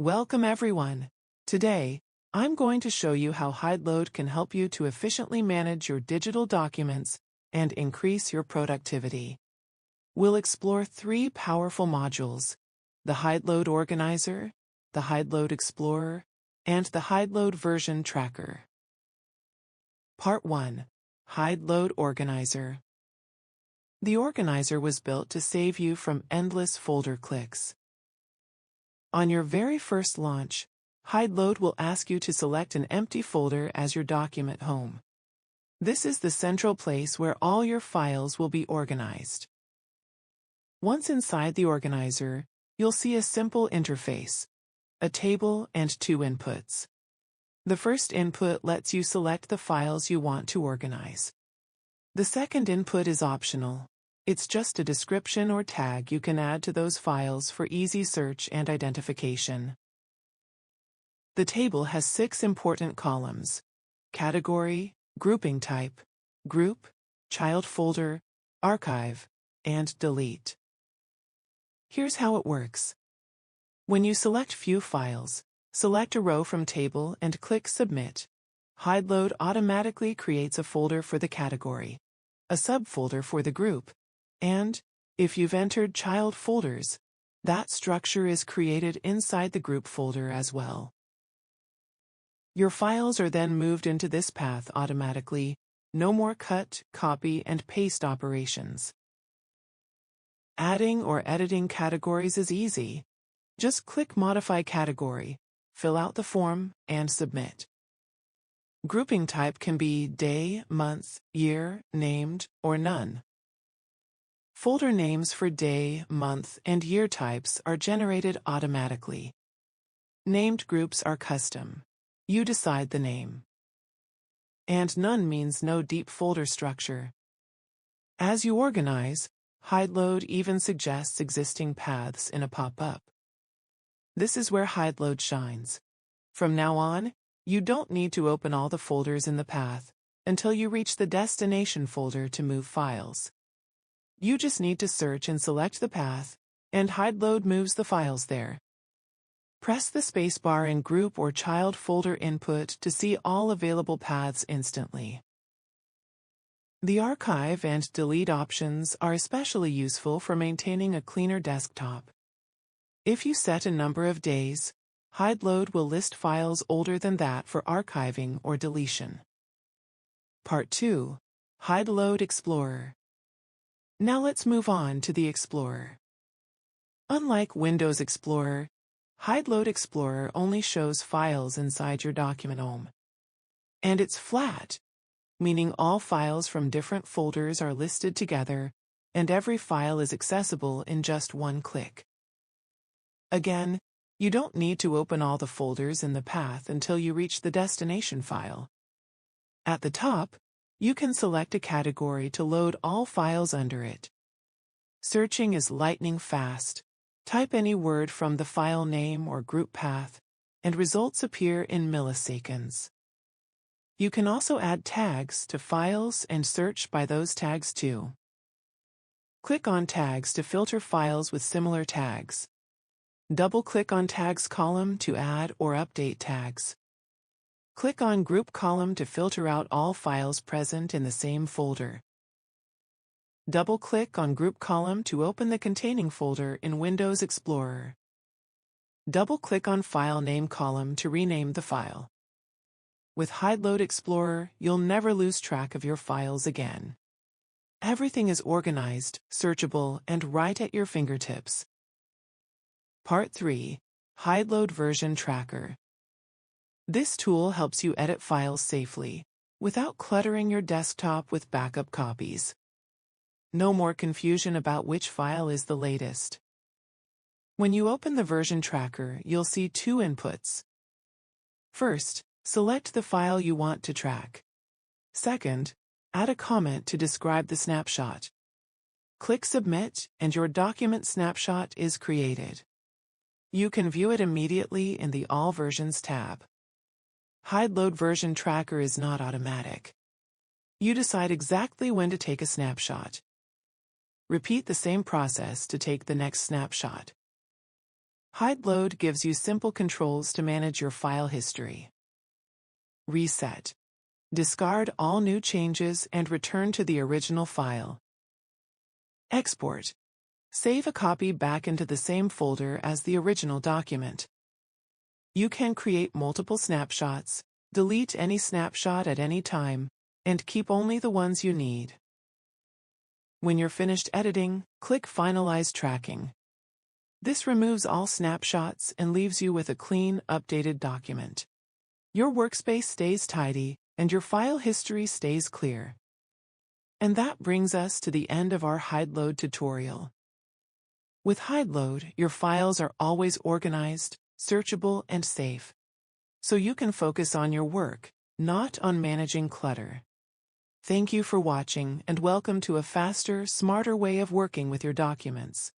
Welcome everyone. Today, I'm going to show you how Hideload can help you to efficiently manage your digital documents and increase your productivity. We'll explore three powerful modules: the Hideload Organizer, the Hideload Explorer, and the Hideload Version Tracker. Part 1. Hideload Organizer. The organizer was built to save you from endless folder clicks. On your very first launch, Hideload will ask you to select an empty folder as your document home. This is the central place where all your files will be organized. Once inside the organizer, you'll see a simple interface, a table and two inputs. The first input lets you select the files you want to organize. The second input is optional. It's just a description or tag you can add to those files for easy search and identification. The table has 6 important columns: category, grouping type, group, child folder, archive, and delete. Here's how it works. When you select View Files, select a row from Table and click Submit. Hideload automatically creates a folder for the category, a subfolder for the group, and, if you've entered child folders, that structure is created inside the group folder as well. Your files are then moved into this path automatically. No more cut, copy, and paste operations. Adding or editing categories is easy. Just click Modify Category, fill out the form, and submit. Grouping type can be day, month, year, named, or none. Folder names for day, month, and year types are generated automatically. Named groups are custom. You decide the name. And none means no deep folder structure. As you organize, Hideload even suggests existing paths in a pop-up. This is where Hideload shines. From now on, you don't need to open all the folders in the path until you reach the destination folder to move files. You just need to search and select the path, and Hideload moves the files there. Press the spacebar in Group or Child folder input to see all available paths instantly. The archive and delete options are especially useful for maintaining a cleaner desktop. If you set a number of days, Hideload will list files older than that for archiving or deletion. Part 2. Hideload Explorer. Now let's move on to the Explorer. Unlike Windows Explorer, Hideload Explorer only shows files inside your document home. And it's flat, meaning all files from different folders are listed together, and every file is accessible in just one click. Again, you don't need to open all the folders in the path until you reach the destination file. At the top, you can select a category to load all files under it. Searching is lightning fast. Type any word from the file name or group path, and results appear in milliseconds. You can also add tags to files and search by those tags too. Click on Tags to filter files with similar tags. Double-click on Tags column to add or update tags. Click on Group column to filter out all files present in the same folder. Double-click on Group column to open the containing folder in Windows Explorer. Double-click on File Name column to rename the file. With Hideload Explorer, you'll never lose track of your files again. Everything is organized, searchable, and right at your fingertips. Part 3. Hideload Version Tracker. This tool helps you edit files safely, without cluttering your desktop with backup copies. No more confusion about which file is the latest. When you open the version tracker, you'll see 2 inputs. First, select the file you want to track. Second, add a comment to describe the snapshot. Click Submit, and your document snapshot is created. You can view it immediately in the All Versions tab. Hideload Version Tracker is not automatic. You decide exactly when to take a snapshot. Repeat the same process to take the next snapshot. Hideload gives you simple controls to manage your file history. Reset. Discard all new changes and return to the original file. Export. Save a copy back into the same folder as the original document. You can create multiple snapshots, delete any snapshot at any time, and keep only the ones you need. When you're finished editing, click Finalize Tracking. This removes all snapshots and leaves you with a clean, updated document. Your workspace stays tidy, and your file history stays clear. And that brings us to the end of our Hideload tutorial. With Hideload, your files are always organized, searchable, and safe. So you can focus on your work, not on managing clutter. Thank you for watching, and welcome to a faster, smarter way of working with your documents.